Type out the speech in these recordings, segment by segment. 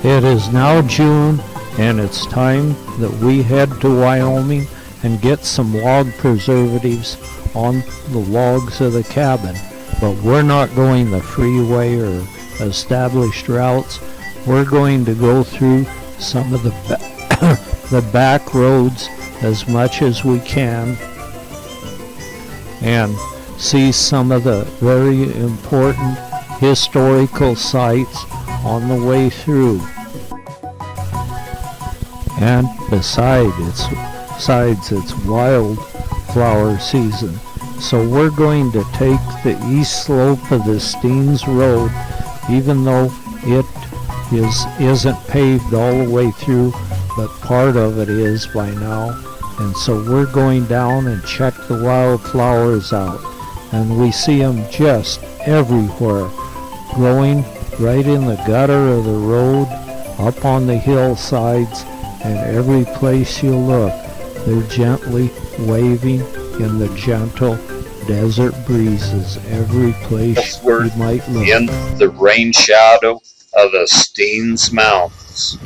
It is now June, and it's time that we head to Wyoming and get some log preservatives on the logs of the cabin. But we're not going the freeway or established routes. We're going to go through some of the back roads as much as we can and see some of the very important historical sites on the way through. And besides, it's wildflower season. So we're going to take the east slope of the Steens Road, even though it isn't paved all the way through, but part of it is by now. And so we're going down and check the wildflowers out. And we see them just everywhere, growing right in the gutter of the road, up on the hillsides, and every place you look, they're gently waving in the gentle desert breezes. Every place you might look. In the rain shadow of the Steens Mountains.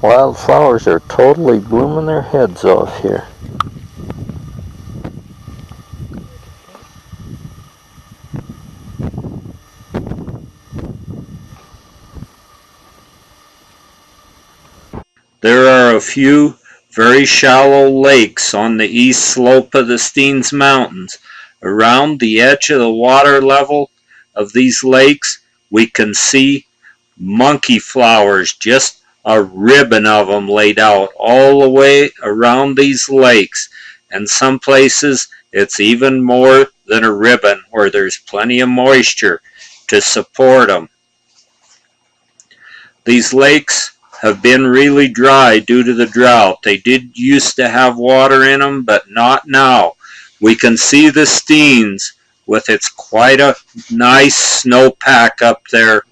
Wildflowers are totally blooming their heads off here. There are a few very shallow lakes on the east slope of the Steens Mountains. Around the edge of the water level of these lakes, we can see monkey flowers, just a ribbon of them laid out all the way around these lakes. And some places it's even more than a ribbon, where there's plenty of moisture to support them. These lakes have been really dry due to the drought. They did used to have water in them, but not now. We can see the Steens with its quite a nice snowpack up there.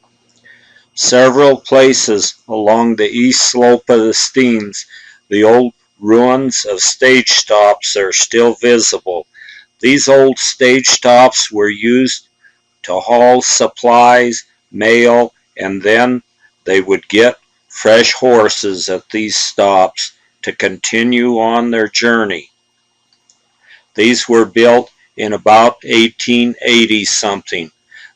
Several places along the east slope of the Steens, the old ruins of stage stops are still visible. These old stage stops were used to haul supplies, mail, and then they would get fresh horses at these stops to continue on their journey. These were built in about 1880 something.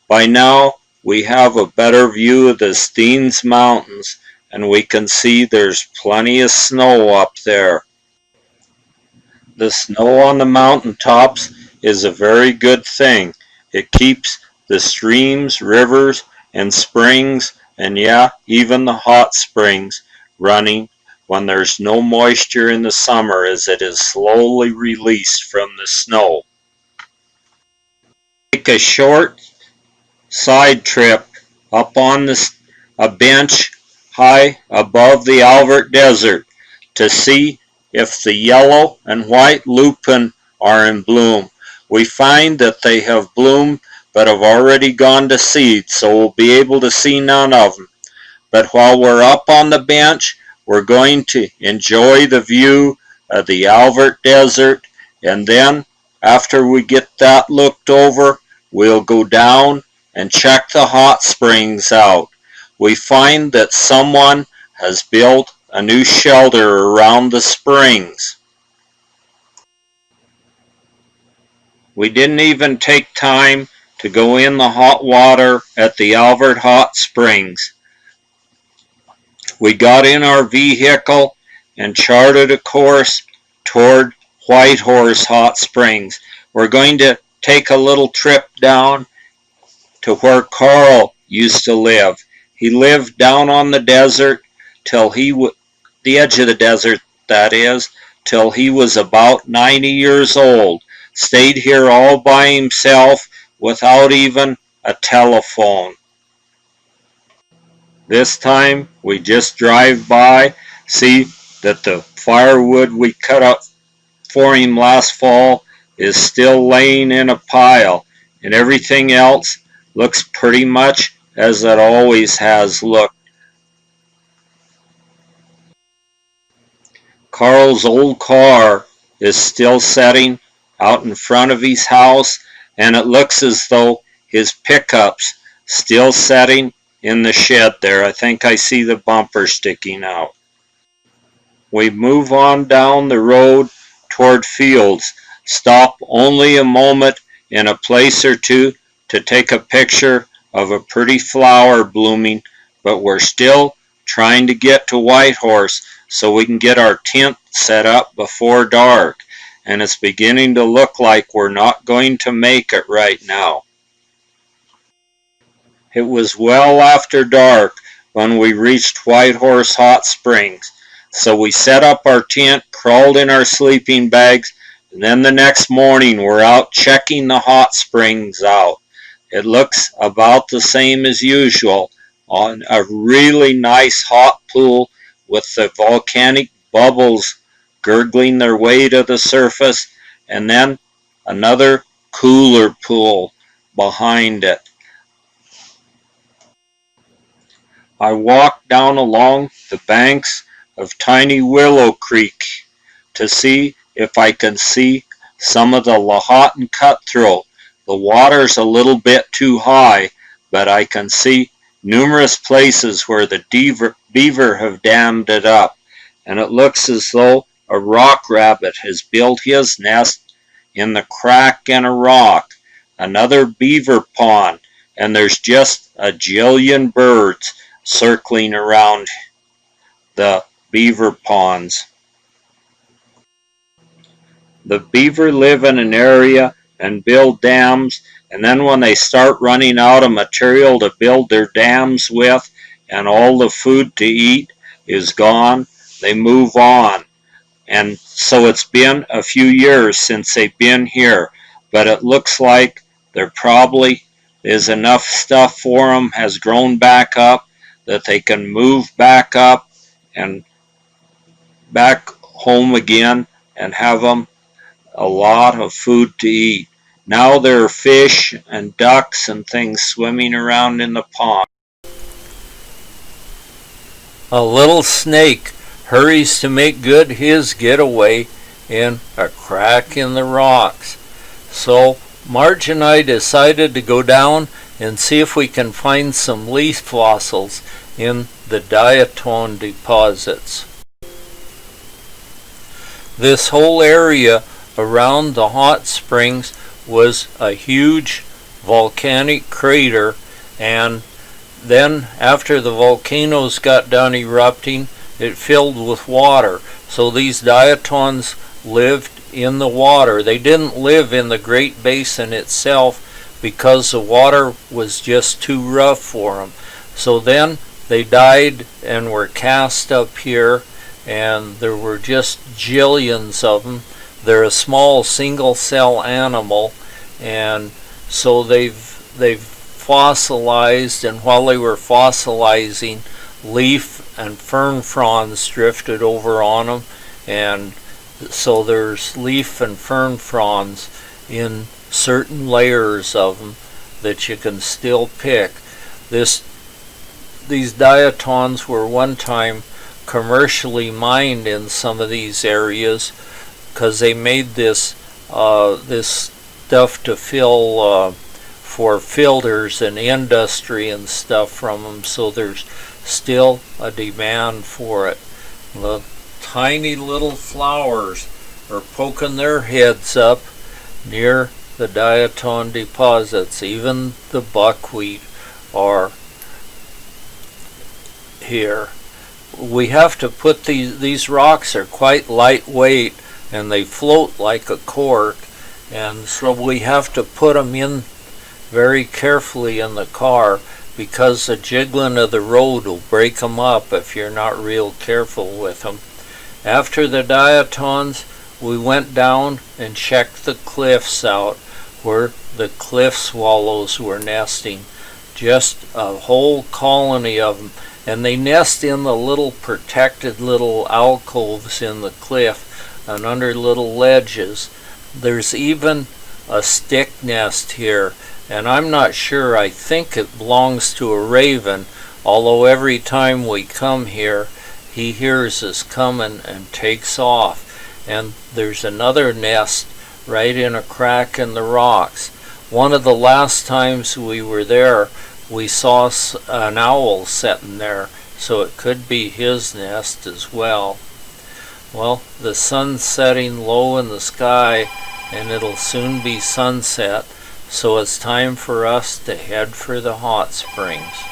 By now we have a better view of the Steens Mountains, and we can see there's plenty of snow up there. The snow on the mountaintops is a very good thing. It keeps the streams, rivers, and springs, and yeah, even the hot springs running when there's no moisture in the summer, as it is slowly released from the snow. Take a short side trip up on a bench high above the Alvord Desert to see if the yellow and white lupin are in bloom. We find that they have bloomed but have already gone to seed, so we'll be able to see none of them. But while we're up on the bench, we're going to enjoy the view of the Alvord Desert, and then after we get that looked over, we'll go down and check the hot springs out. We find that someone has built a new shelter around the springs. We didn't even take time to go in the hot water at the Alvord Hot Springs. We got in our vehicle and charted a course toward Whitehorse Hot Springs. We're going to take a little trip down to where Carl used to live. He lived down on the desert till the edge of the desert, that is, till he was about 90 years old. Stayed here all by himself without even a telephone. This time we just drive by, see that the firewood we cut up for him last fall is still laying in a pile, and everything else looks pretty much as it always has looked. Carl's old car is still sitting out in front of his house, and it looks as though his pickup's still sitting in the shed there. I think I see the bumper sticking out. We move on down the road toward fields, stop only a moment in a place or two to take a picture of a pretty flower blooming, but we're still trying to get to Whitehorse so we can get our tent set up before dark, and it's beginning to look like we're not going to make it right now. It was well after dark when we reached Whitehorse Hot Springs, so we set up our tent, crawled in our sleeping bags, and then the next morning we're out checking the hot springs out. It looks about the same as usual, on a really nice hot pool with the volcanic bubbles gurgling their way to the surface, and then another cooler pool behind it. I walked down along the banks of tiny Willow Creek to see if I can see some of the Lahontan cutthroat. The water's a little bit too high, but I can see numerous places where the beaver have dammed it up, and it looks as though a rock rabbit has built his nest in the crack in a rock. Another beaver pond, and there's just a jillion birds circling around the beaver ponds. The beaver live in an area and build dams, and then when they start running out of material to build their dams with and all the food to eat is gone, they move on. And so it's been a few years since they've been here, but it looks like there probably is enough stuff for them has grown back up that they can move back up and back home again and have them a lot of food to eat. Now there are fish and ducks and things swimming around in the pond. A little snake hurries to make good his getaway in a crack in the rocks. So Marge and I decided to go down and see if we can find some leaf fossils in the diatom deposits. This whole area around the hot springs was a huge volcanic crater, and then after the volcanoes got done erupting, it filled with water. So these diatoms lived in the water. They didn't live in the Great Basin itself because the water was just too rough for them. So then they died and were cast up here, and there were just jillions of them. They're a small single cell animal, and so they've fossilized, and while they were fossilizing, leaf and fern fronds drifted over on them, and so there's leaf and fern fronds in certain layers of them that you can still pick. These diatoms were one time commercially mined in some of these areas because they made this stuff to fill for filters and industry and stuff from them, so there's still a demand for it. The tiny little flowers are poking their heads up near the diatom deposits. Even the buckwheat are here. We have to put these rocks are quite lightweight and they float like a cork, and so we have to put them in very carefully in the car because the jiggling of the road will break them up if you're not real careful with them. After the diatoms, we went down and checked the cliffs out where the cliff swallows were nesting. Just a whole colony of them, and they nest in the little protected little alcoves in the cliff and under little ledges. There's even a stick nest here, and I'm not sure. I think it belongs to a raven, although every time we come here he hears us coming and takes off. And there's another nest right in a crack in the rocks. One of the last times we were there, we saw an owl sitting there, so it could be his nest as well. Well, the sun's setting low in the sky, and it'll soon be sunset, so it's time for us to head for the hot springs.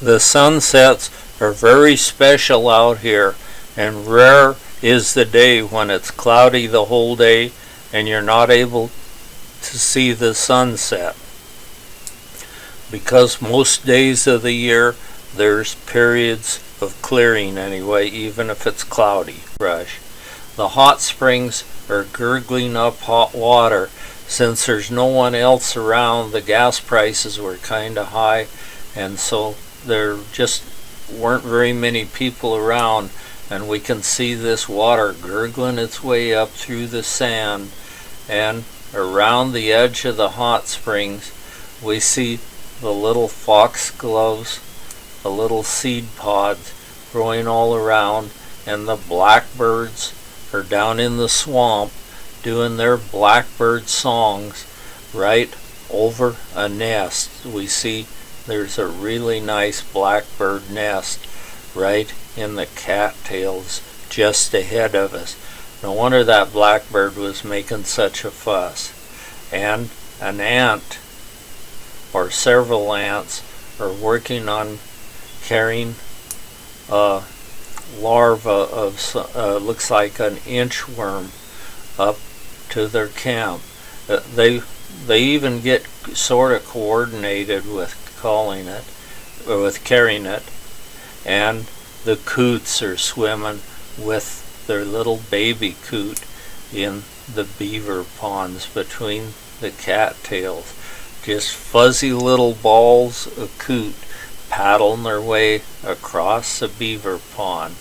The sunsets are very special out here, and rare is the day when it's cloudy the whole day and you're not able to see the sunset. Because most days of the year there's periods of clearing anyway, even if it's cloudy. The hot springs are gurgling up hot water. Since there's no one else around, the gas prices were kind of high, and so there just weren't very many people around, and we can see this water gurgling its way up through the sand. And around the edge of the hot springs we see the little foxgloves, the little seed pods growing all around, and the blackbirds are down in the swamp doing their blackbird songs right over a nest. We see there's a really nice blackbird nest right in the cattails just ahead of us. No wonder that blackbird was making such a fuss. And an ant, or several ants, are working on carrying a larva of looks like an inchworm up to their camp. They even get sort of coordinated with carrying it, and the coots are swimming with their little baby coot in the beaver ponds between the cattails. Just fuzzy little balls of coot paddling their way across the beaver pond.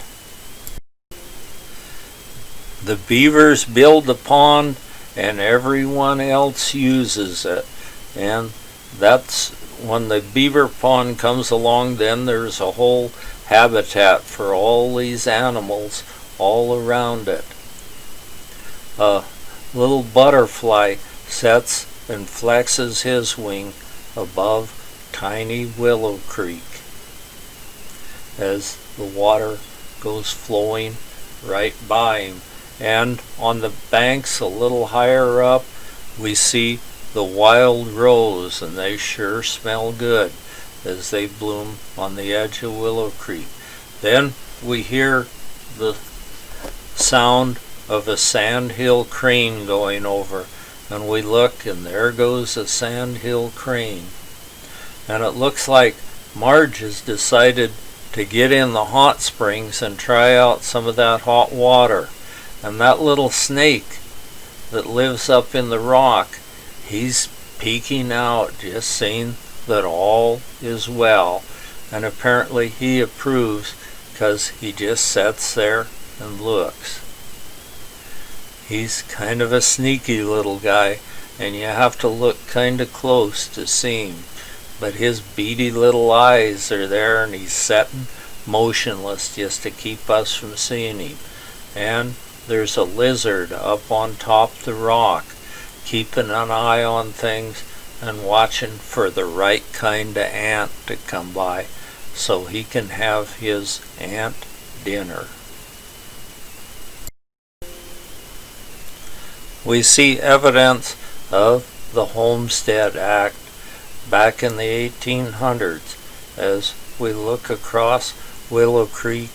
The beavers build the pond and everyone else uses it, and that's when the beaver pond comes along, then there's a whole habitat for all these animals all around it. A little butterfly sits and flexes his wing above tiny Willow Creek as the water goes flowing right by him. And on the banks a little higher up we see the wild rose, and they sure smell good as they bloom on the edge of Willow Creek. Then we hear the sound of a sandhill crane going over, and we look, and there goes a sandhill crane. And it looks like Marge has decided to get in the hot springs and try out some of that hot water. And that little snake that lives up in the rock, he's peeking out, just seeing that all is well. And apparently he approves, because he just sits there and looks. He's kind of a sneaky little guy, and you have to look kind of close to see him. But his beady little eyes are there, and he's sitting motionless just to keep us from seeing him. And there's a lizard up on top the rock, keeping an eye on things and watching for the right kind of ant to come by so he can have his ant dinner. We see evidence of the Homestead Act back in the 1800s as we look across Willow Creek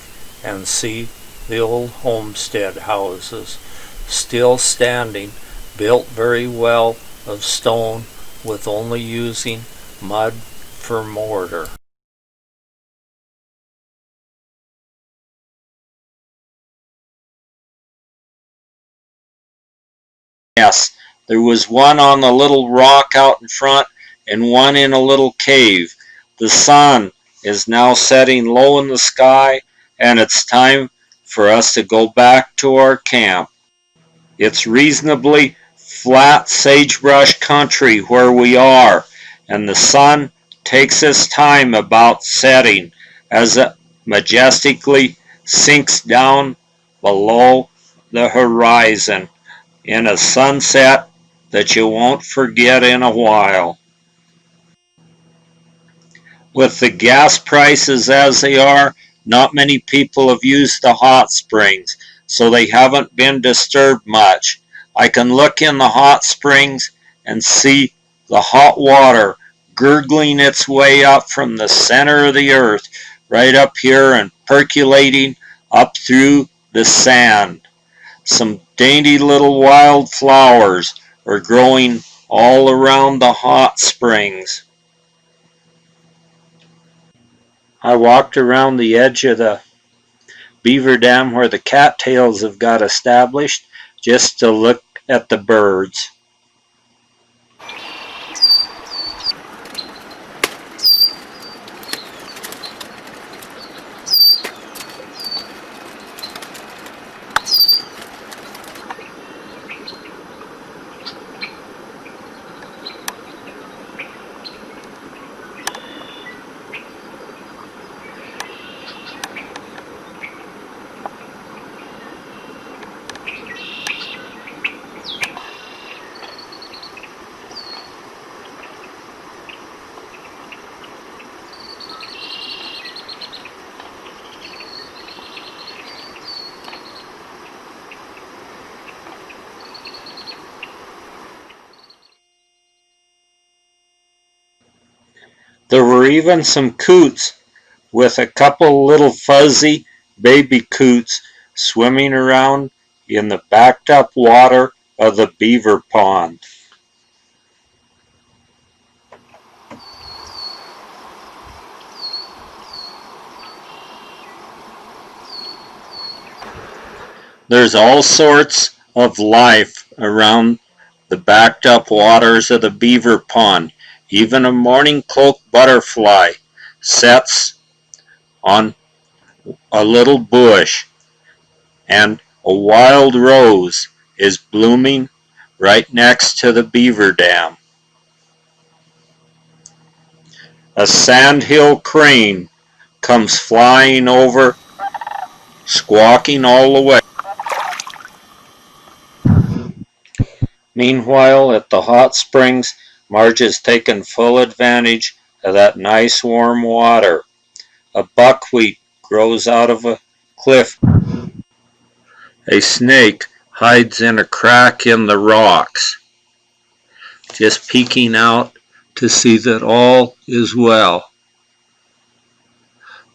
and see the old homestead houses still standing, built very well of stone with only using mud for mortar. Yes, there was one on the little rock out in front and one in a little cave. The sun is now setting low in the sky, and it's time for us to go back to our camp. It's reasonably flat sagebrush country where we are, and the sun takes its time about setting as it majestically sinks down below the horizon in a sunset that you won't forget in a while. With the gas prices as they are, not many people have used the hot springs, so they haven't been disturbed much. I can look in the hot springs and see the hot water gurgling its way up from the center of the earth, right up here and percolating up through the sand. Some dainty little wild flowers are growing all around the hot springs. I walked around the edge of the beaver dam where the cattails have got established just to look at the birds. There were even some coots with a couple little fuzzy baby coots swimming around in the backed up water of the beaver pond. There's all sorts of life around the backed up waters of the beaver pond. Even a morning cloak butterfly sets on a little bush, and a wild rose is blooming right next to the beaver dam. A sandhill crane comes flying over, squawking all the way. Meanwhile, at the hot springs, Marge has taken full advantage of that nice warm water. A buckwheat grows out of a cliff. A snake hides in a crack in the rocks, just peeking out to see that all is well,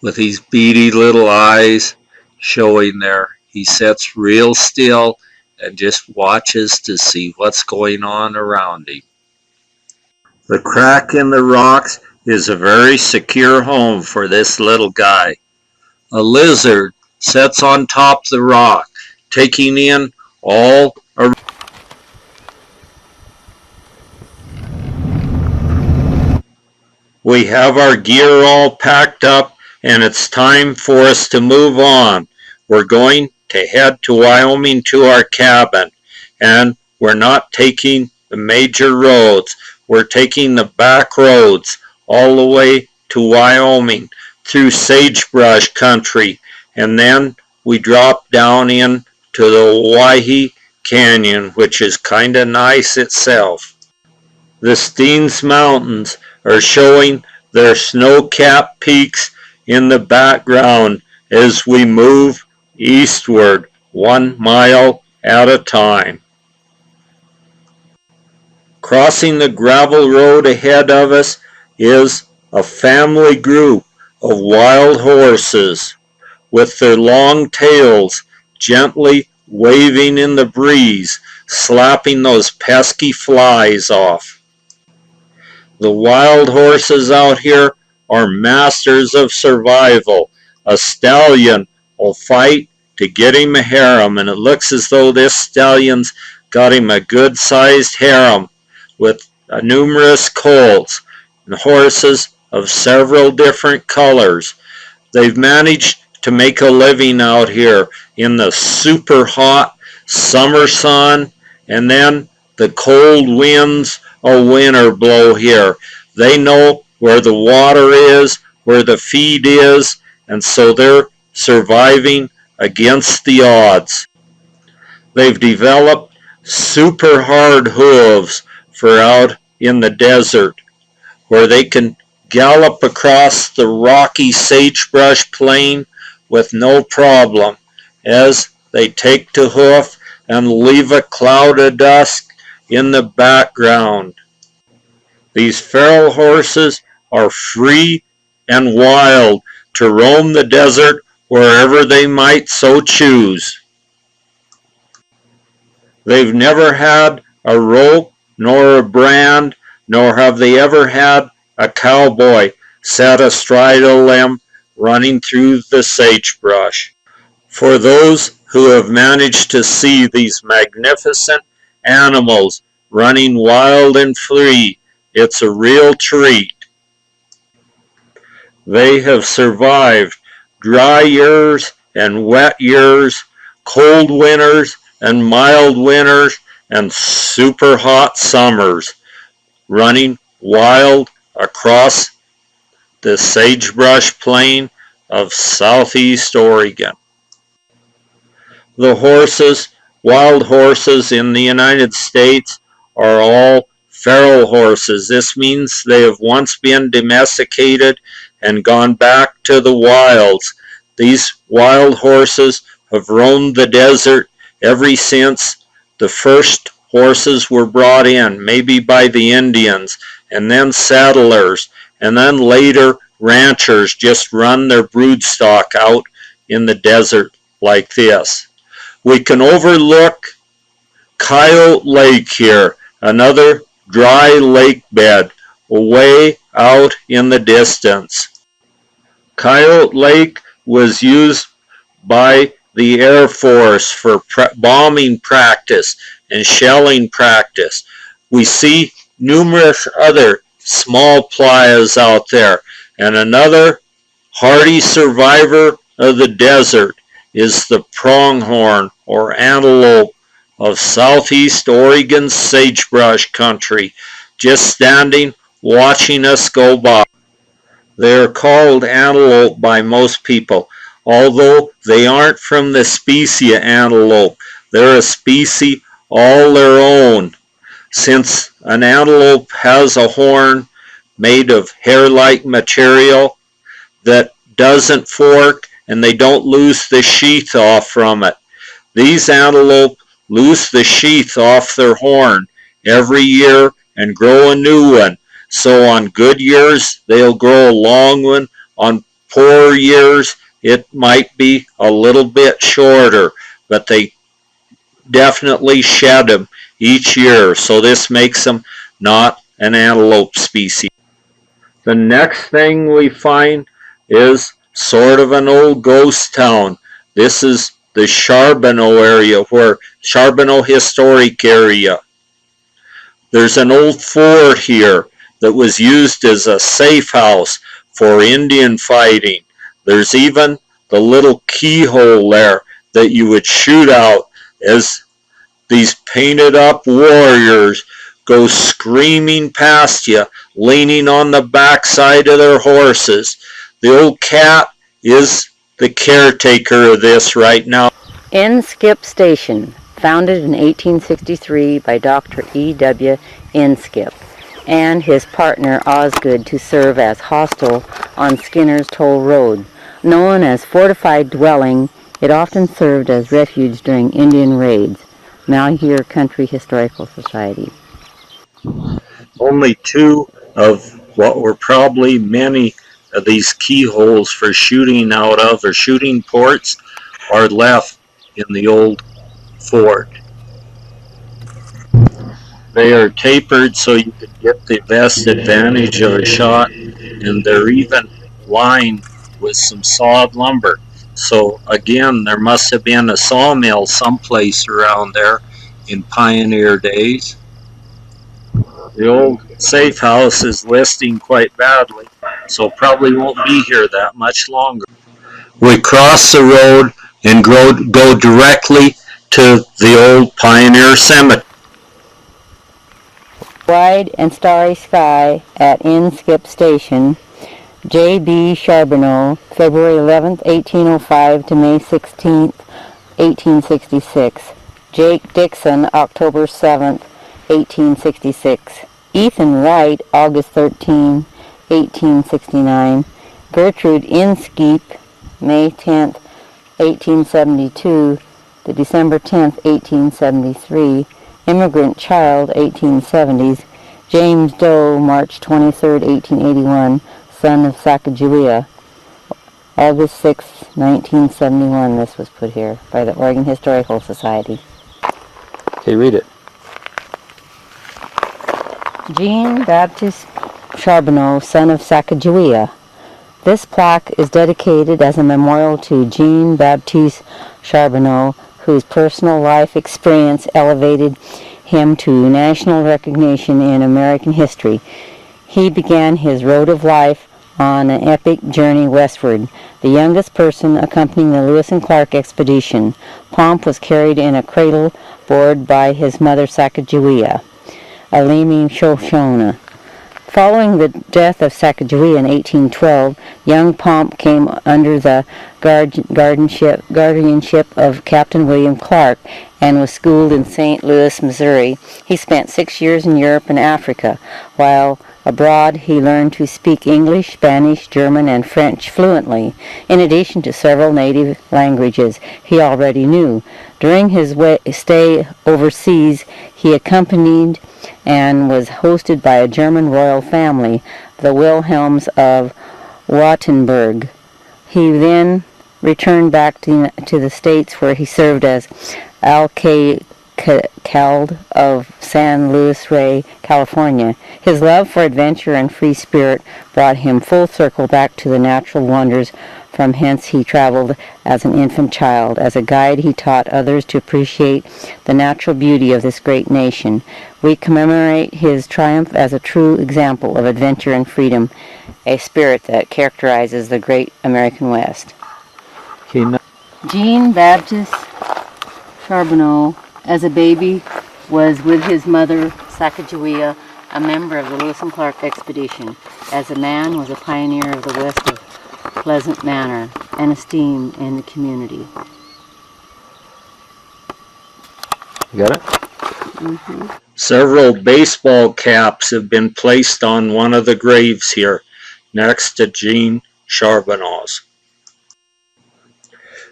with his beady little eyes showing there. He sits real still and just watches to see what's going on around him. The crack in the rocks is a very secure home for this little guy. A lizard sits on top of the rock, taking in all around. We have our gear all packed up, and it's time for us to move on. We're going to head to Wyoming to our cabin, and we're not taking the major roads. We're taking the back roads all the way to Wyoming through sagebrush country, and then we drop down into the Owyhee Canyon, which is kind of nice itself. The Steens Mountains are showing their snow-capped peaks in the background as we move eastward 1 mile at a time. Crossing the gravel road ahead of us is a family group of wild horses with their long tails gently waving in the breeze, slapping those pesky flies off. The wild horses out here are masters of survival. A stallion will fight to get him a harem, and it looks as though this stallion's got him a good-sized harem with numerous colts and horses of several different colors. They've managed to make a living out here in the super hot summer sun, and then the cold winds of winter blow here. They know where the water is, where the feed is, and so they're surviving against the odds. They've developed super hard hooves for out in the desert, where they can gallop across the rocky sagebrush plain with no problem, as they take to hoof and leave a cloud of dust in the background. These feral horses are free and wild to roam the desert wherever they might so choose. They've never had a rope nor a brand, nor have they ever had a cowboy sat astride a limb running through the sagebrush. For those who have managed to see these magnificent animals running wild and free, it's a real treat. They have survived dry years and wet years, cold winters and mild winters, and super hot summers, running wild across the sagebrush plain of southeast Oregon. The horses, wild horses in the United States, are all feral horses. This means they have once been domesticated and gone back to the wilds. These wild horses have roamed the desert ever since the first horses were brought in, maybe by the Indians, and then settlers, and then later ranchers just run their broodstock out in the desert like this. We can overlook Coyote Lake here, another dry lake bed way out in the distance. Coyote Lake was used by the Air Force for bombing practice and shelling practice. We see numerous other small playas out there, and another hardy survivor of the desert is the pronghorn or antelope of southeast Oregon's sagebrush country, just standing watching us go by. They are called antelope by most people, although they aren't from the species antelope. They're a species all their own. Since an antelope has a horn made of hair-like material that doesn't fork, and they don't lose the sheath off from it. These antelope lose the sheath off their horn every year and grow a new one. So on good years, they'll grow a long one. On poor years, it might be a little bit shorter, but they definitely shed them each year. So this makes them not an antelope species. The next thing we find is sort of an old ghost town. This is the Charbonneau area, where Charbonneau Historic Area. There's an old fort here that was used as a safe house for Indian fighting. There's even the little keyhole there that you would shoot out as these painted up warriors go screaming past you, leaning on the backside of their horses. The old cat is the caretaker of this right now. Inskip Station, founded in 1863 by Dr. E.W. Inskip and his partner Osgood to serve as hostel on Skinner's Toll Road. Known as fortified dwelling, it often served as refuge during Indian raids. Malheur Country Historical Society. Only two of what were probably many of these keyholes for shooting out of, or shooting ports, are left in the old fort. They are tapered so you can get the best advantage of a shot, and they're even lined with some sawed lumber. So again, there must have been a sawmill someplace around there in pioneer days. The old safe house is listing quite badly, so probably won't be here that much longer. We cross the road and go directly to the old Pioneer Cemetery. Wide and starry sky at Inskip Station. J.B. Charbonneau, February 11th, 1805 to May 16th, 1866. Jake Dixon, October 7th, 1866. Ethan Wright, August 13, 1869. Gertrude Inskeep, May 10th, 1872 to December 10th, 1873. Immigrant Child, 1870s. James Doe, March 23rd, 1881, son of Sacagawea. August 6, 1971, this was put here by the Oregon Historical Society. Okay, read it. Jean Baptiste Charbonneau, son of Sacagawea. This plaque is dedicated as a memorial to Jean Baptiste Charbonneau, whose personal life experience elevated him to national recognition in American history. He began his road of life on an epic journey westward, the youngest person accompanying the Lewis and Clark expedition. Pomp was carried in a cradle borne by his mother Sacagawea, Alimi Shoshona. Following the death of Sacagawea in 1812, young Pomp came under the guardianship of Captain William Clark and was schooled in St. Louis, Missouri. He spent 6 years in Europe and Africa. While abroad, he learned to speak English, Spanish, German, and French fluently, in addition to several native languages he already knew. During his stay overseas, he accompanied and was hosted by a German royal family, the Wilhelms of Wattenberg. He then returned back to the States, where he served as alcalde of San Luis Rey, California. His love for adventure and free spirit brought him full circle back to the natural wonders from hence he traveled as an infant child. As a guide, he taught others to appreciate the natural beauty of this great nation. We commemorate his triumph as a true example of adventure and freedom, a spirit that characterizes the great American West. Okay, now. Jean Baptiste Charbonneau, as a baby, was with his mother, Sacagawea, a member of the Lewis and Clark expedition. As a man, was a pioneer of the West of pleasant manner and esteem in the community. You got it? Mm-hmm. Several baseball caps have been placed on one of the graves here, next to Jean Charbonneau's.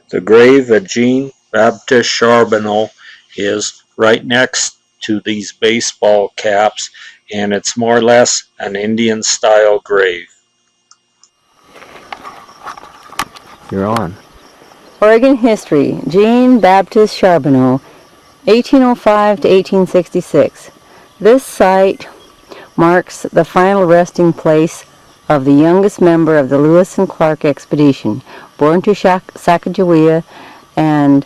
The grave of Jean Baptiste Charbonneau is right next to these baseball caps, and it's more or less an Indian-style grave. You're on. Oregon history. Jean Baptiste Charbonneau, 1805 to 1866. This site marks the final resting place of the youngest member of the Lewis and Clark expedition, born to Sacagawea and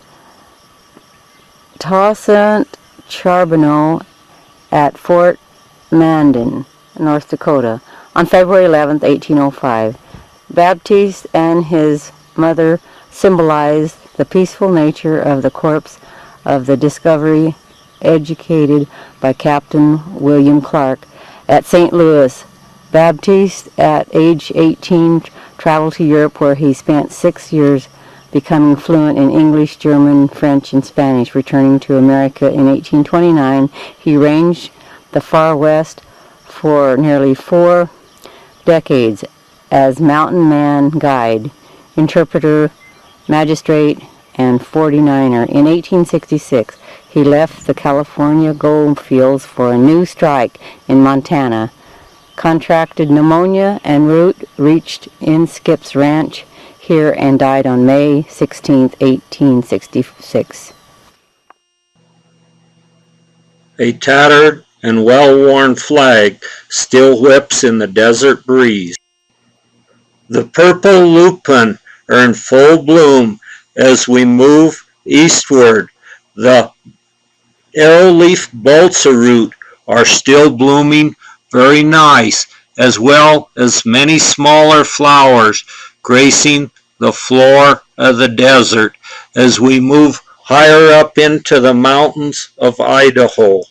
Toussaint Charbonneau at Fort Mandan, North Dakota, on February 11, 1805. Baptiste and his mother symbolized the peaceful nature of the corpse of the Discovery, educated by Captain William Clark at St. Louis. Baptiste, at age 18, traveled to Europe, where he spent 6 years becoming fluent in English, German, French, and Spanish. Returning to America in 1829, he ranged the far west for nearly 4 decades as mountain man guide, interpreter, magistrate, and 49er. In 1866, he left the California gold fields for a new strike in Montana, contracted pneumonia en route, reached Inskip's ranch here, and died on May 16, 1866. A tattered and well-worn flag still whips in the desert breeze. The purple lupin are in full bloom as we move eastward. The arrowleaf balsa root are still blooming very nice, as well as many smaller flowers gracing the floor of the desert as we move higher up into the mountains of Idaho.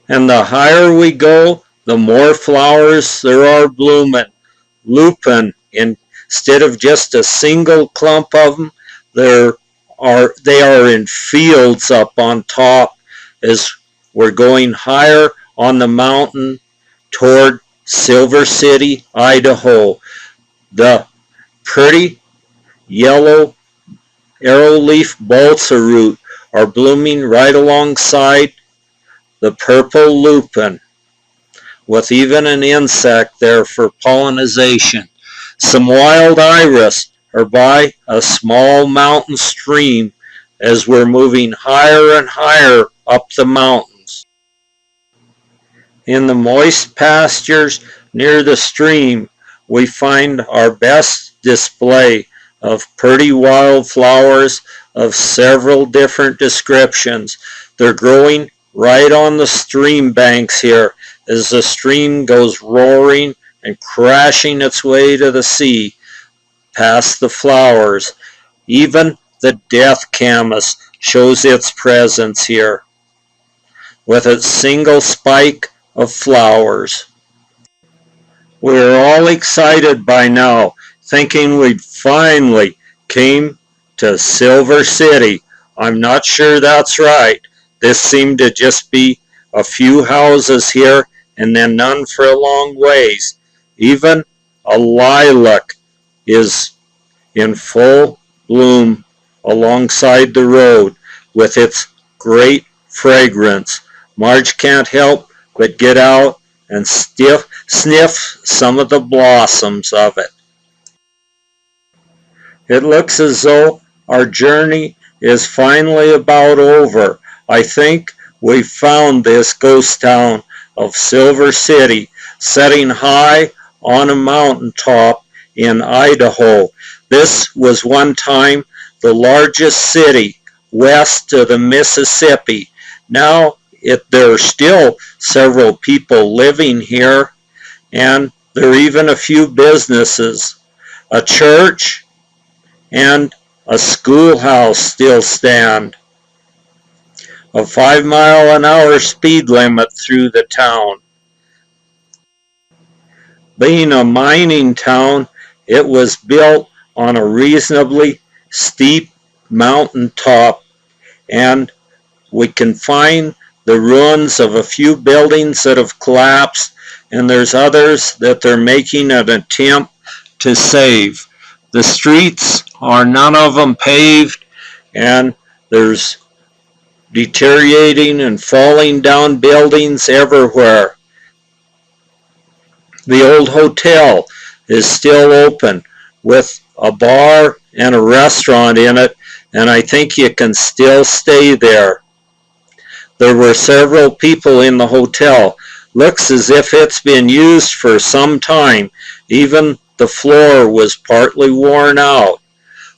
And the higher we go, the more flowers there are blooming. Lupin, instead of just a single clump of them, they are in fields up on top as we're going higher on the mountain toward Silver City, Idaho. The pretty yellow arrowleaf balsa root are blooming right alongside the purple lupin, with even an insect there for pollination. Some wild iris are by a small mountain stream as we're moving higher and higher up the mountains. In the moist pastures near the stream, we find our best display of pretty wildflowers of several different descriptions. They're growing right on the stream banks here as the stream goes roaring and crashing its way to the sea past the flowers. Even the death camas shows its presence here with its single spike of flowers. We're all excited by now, thinking we'd finally came to Silver City. I'm not sure that's right. This seemed to just be a few houses here and then none for a long ways. Even a lilac is in full bloom alongside the road with its great fragrance. Marge can't help but get out and sniff some of the blossoms of it. It looks as though our journey is finally about over. I think we've found this ghost town of Silver City, setting high on a mountaintop in Idaho. This was one time the largest city west of the Mississippi. Now there are still several people living here, and there are even a few businesses. A church and a schoolhouse still stand. A 5-mile-an-hour speed limit through the town. Being a mining town, it was built on a reasonably steep mountain top, and we can find the ruins of a few buildings that have collapsed, and there's others that they're making an attempt to save. The streets are none of them paved, and there's deteriorating and falling down buildings everywhere. The old hotel is still open with a bar and a restaurant in it, and I think you can still stay there. There were several people in the hotel. Looks as if it's been used for some time. Even the floor was partly worn out.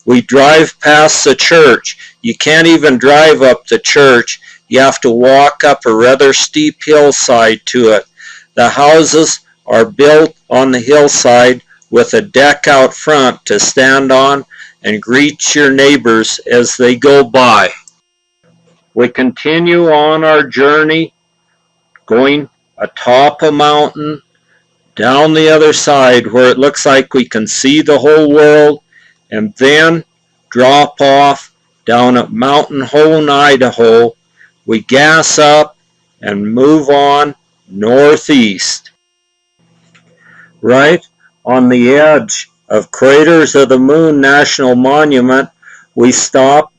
We drive past the church. You can't even drive up the church. You have to walk up a rather steep hillside to it. The houses are built on the hillside with a deck out front to stand on and greet your neighbors as they go by. We continue on our journey, going atop a mountain, down the other side where it looks like we can see the whole world, and then drop off down at Mountain Home, Idaho. We gas up and move on northeast. Right on the edge of Craters of the Moon National Monument, we stop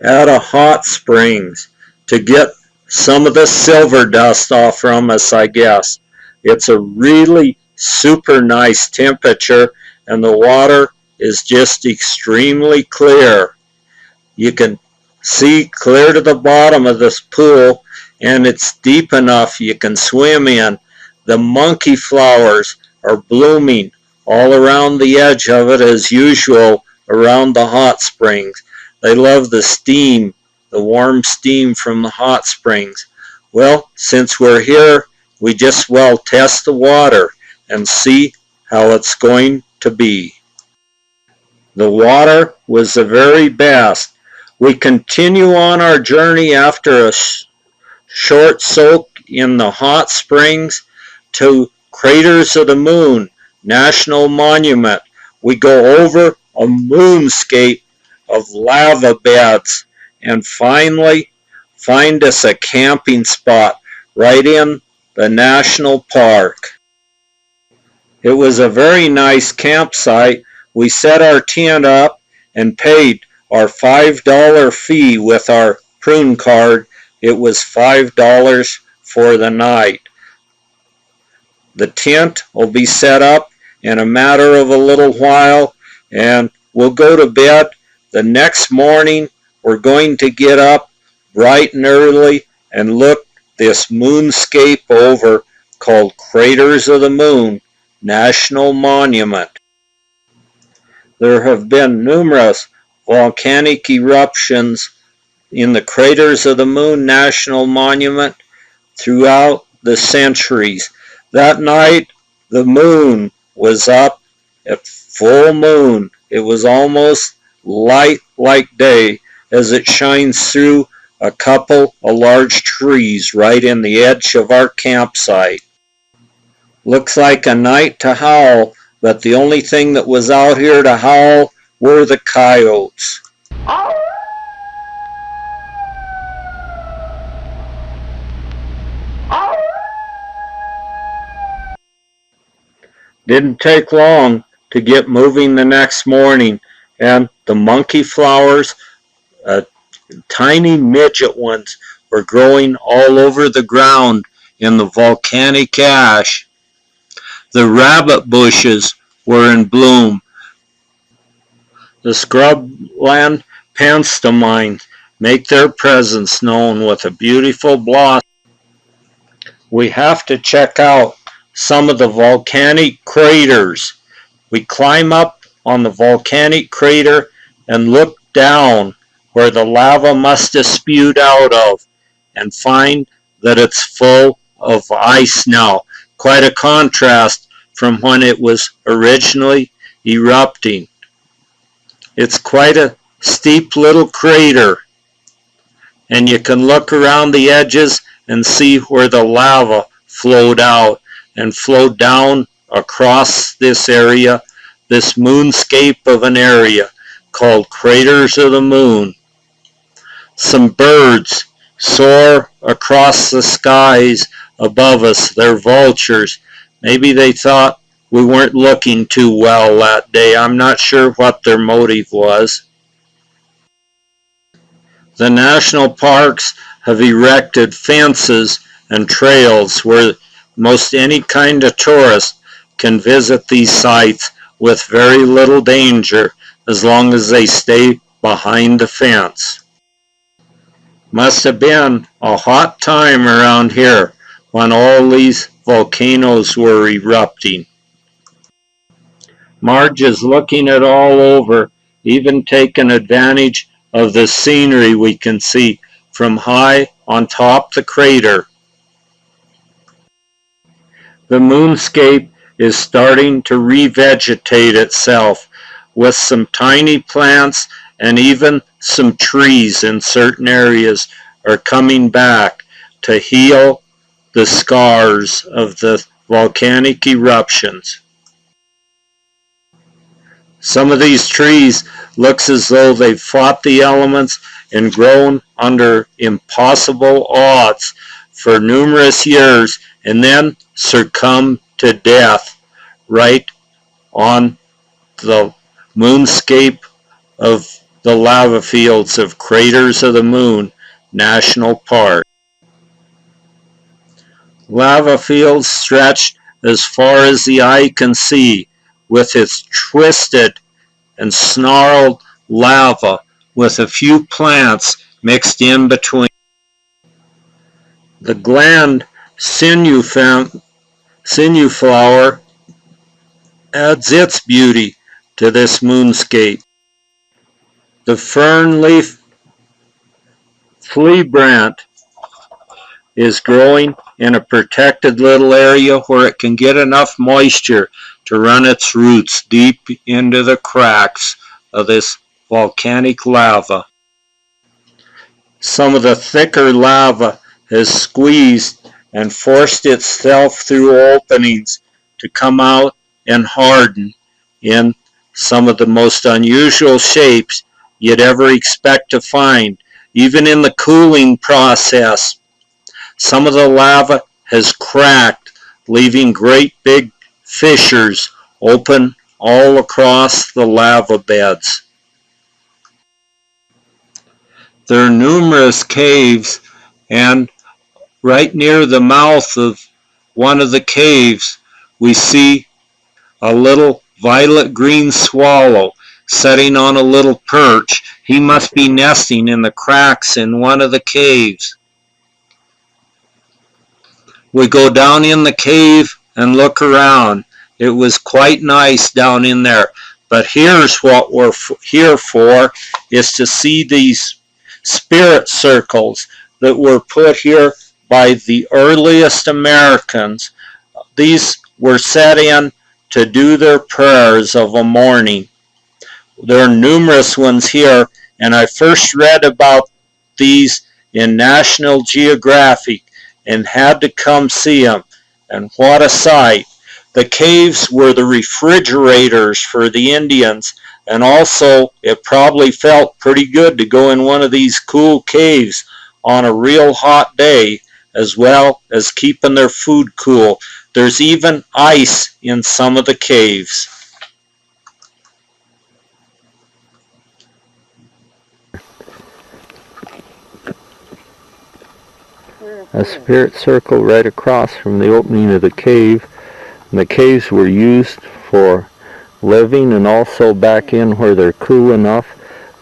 at a hot springs to get some of the silver dust off from us, I guess. It's a really super nice temperature, and the water is just extremely clear. You can see clear to the bottom of this pool, and it's deep enough you can swim in. The monkey flowers are blooming all around the edge of it as usual around the hot springs. They love the steam, the warm steam from the hot springs. Well, since we're here, we just well test the water and see how it's going to be. The water was the very best. We continue on our journey after a short soak in the hot springs to Craters of the Moon National Monument. We go over a moonscape of lava beds and finally find us a camping spot right in the national park. It was a very nice campsite. We set our tent up and paid our $5 fee with our prune card. It was $5 for the night. The tent will be set up in a matter of a little while, and we'll go to bed. The next morning, we're going to get up bright and early and look this moonscape over, called Craters of the Moon National Monument. There have been numerous volcanic eruptions in the Craters of the Moon National Monument throughout the centuries. That night, the moon was up at full moon. It was almost light like day as it shines through a couple of large trees right in the edge of our campsite. Looks like a night to howl, but the only thing that was out here to howl were the coyotes. Didn't take long to get moving the next morning, and the monkey flowers, tiny midget ones, were growing all over the ground in the volcanic ash. The rabbit bushes were in bloom. The scrubland Panther Mines make their presence known with a beautiful blossom. We have to check out some of the volcanic craters. We climb up on the volcanic crater and look down where the lava must have spewed out of, and find that it's full of ice now. Quite a contrast from when it was originally erupting. It's quite a steep little crater, and you can look around the edges and see where the lava flowed out and flowed down across this area, this moonscape of an area called Craters of the Moon. Some birds soar across the skies above us. They're vultures. Maybe they thought we weren't looking too well that day. I'm not sure what their motive was. The national parks have erected fences and trails where most any kind of tourist can visit these sites with very little danger as long as they stay behind the fence. Must have been a hot time around here when all these volcanoes were erupting. Marge is looking it all over, even taking advantage of the scenery we can see from high on top the crater. The moonscape is starting to revegetate itself with some tiny plants, and even some trees in certain areas are coming back to heal the scars of the volcanic eruptions. Some of these trees looks as though they've fought the elements and grown under impossible odds for numerous years and then succumb to death right on the moonscape of the lava fields of Craters of the Moon National Park. Lava fields stretched as far as the eye can see, with its twisted and snarled lava with a few plants mixed in between. The gland sinew flower adds its beauty to this moonscape. The fern leaf fleabrant is growing in a protected little area where it can get enough moisture to run its roots deep into the cracks of this volcanic lava. Some of the thicker lava has squeezed and forced itself through openings to come out and harden in some of the most unusual shapes you'd ever expect to find. Even in the cooling process, some of the lava has cracked, leaving great big fissures open all across the lava beds. There are numerous caves, and right near the mouth of one of the caves we see a little violet green swallow sitting on a little perch. He must be nesting in the cracks in one of the caves. We go down in the cave and look around. It was quite nice down in there. But here's what we're here for, is to see these spirit circles that were put here by the earliest Americans. These were set in to do their prayers of a morning. There are numerous ones here, and I first read about these in National Geographic and had to come see them. And what a sight. The caves were the refrigerators for the Indians, and also it probably felt pretty good to go in one of these cool caves on a real hot day, as well as keeping their food cool. There's even ice in some of the caves. A spirit circle right across from the opening of the cave. And the caves were used for living, and also back in where they're cool enough,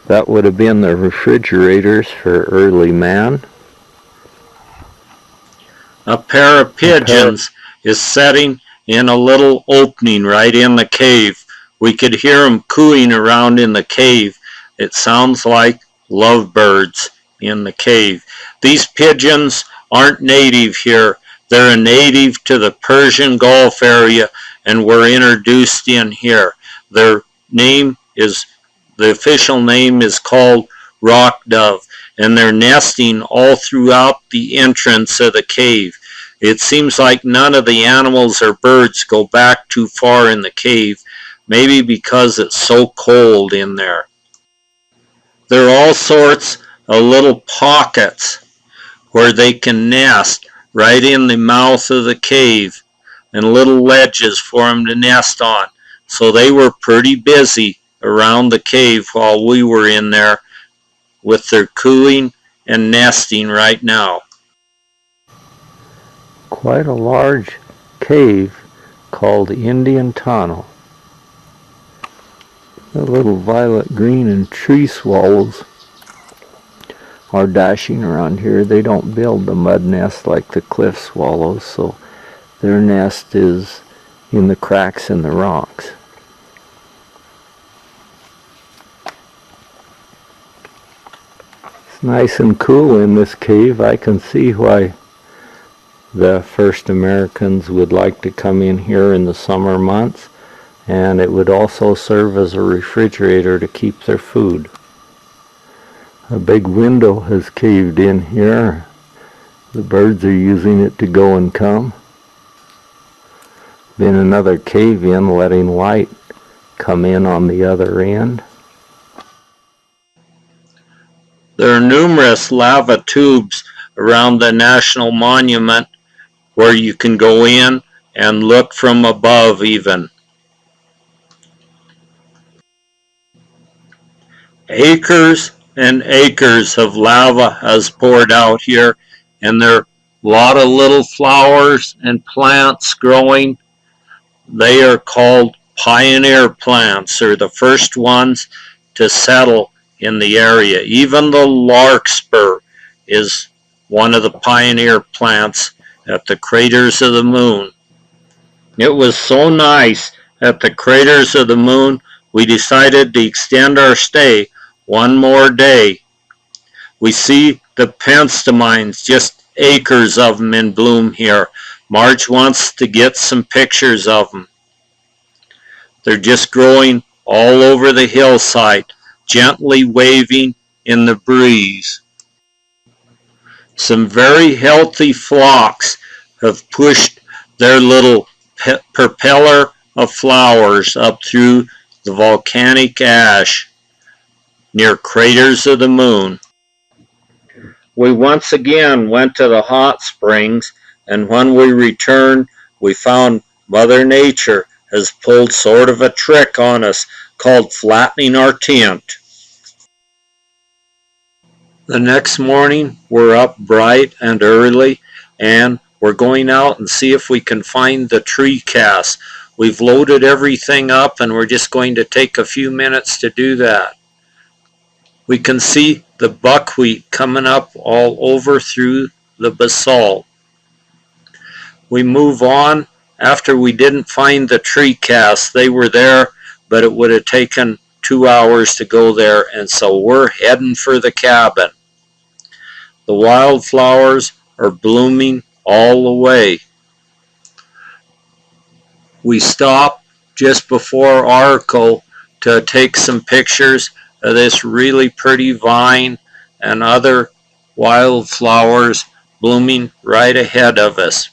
that would have been the refrigerators for early man. A pair of pigeons is sitting in a little opening right in the cave. We could hear them cooing around in the cave. It sounds like lovebirds in the cave. These pigeons aren't native here. They're a native to the Persian Gulf area and were introduced in here. Their name is, the official name is called rock dove, and they're nesting all throughout the entrance of the cave. It seems like none of the animals or birds go back too far in the cave, maybe because it's so cold in there. There are all sorts of little pockets where they can nest right in the mouth of the cave, and little ledges for them to nest on. So they were pretty busy around the cave while we were in there with their cooing and nesting right now. Quite a large cave called Indian Tunnel. The little violet green and tree swallows are dashing around here. They don't build the mud nest like the cliff swallows, so their nest is in the cracks in the rocks. It's nice and cool in this cave. I can see why the first Americans would like to come in here in the summer months, and it would also serve as a refrigerator to keep their food. A big window has caved in here. The birds are using it to go and come. Then another cave in, letting light come in on the other end. There are numerous lava tubes around the National Monument where you can go in and look from above even. Acres and acres of lava has poured out here, and there are a lot of little flowers and plants growing. They are called pioneer plants, or the first ones to settle in the area. Even the larkspur is one of the pioneer plants at the Craters of the Moon. It was so nice at the Craters of the Moon, we decided to extend our stay one more day. We see the Panther Mines, just acres of them in bloom here. Marge wants to get some pictures of them. They're just growing all over the hillside, gently waving in the breeze. Some very healthy flocks have pushed their little propeller of flowers up through the volcanic ash near Craters of the Moon. We once again went to the hot springs, and when we returned, we found Mother Nature has pulled sort of a trick on us called flattening our tent. The next morning, we're up bright and early, and we're going out and see if we can find the tree cast. We've loaded everything up, and we're just going to take a few minutes to do that. We can see the buckwheat coming up all over through the basalt. We move on. After we didn't find the tree casts, they were there, but it would have taken 2 hours to go there, and so we're heading for the cabin. The wildflowers are blooming all the way. We stop just before Arco to take some pictures of this really pretty vine and other wildflowers blooming right ahead of us.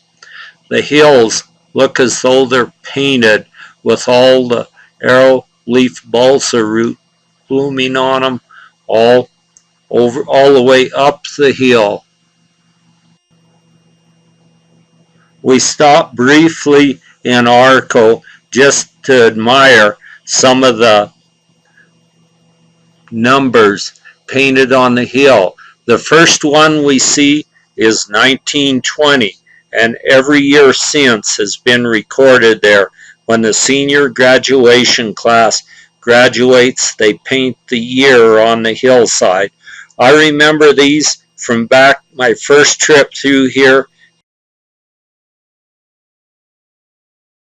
The hills look as though they're painted with all the arrowleaf balsa root blooming on them all the way up the hill. We stop briefly in Arco just to admire some of the numbers painted on the hill. The first one we see is 1920, and every year since has been recorded there. When the senior graduation class graduates, they paint the year on the hillside. I remember these from back my first trip through here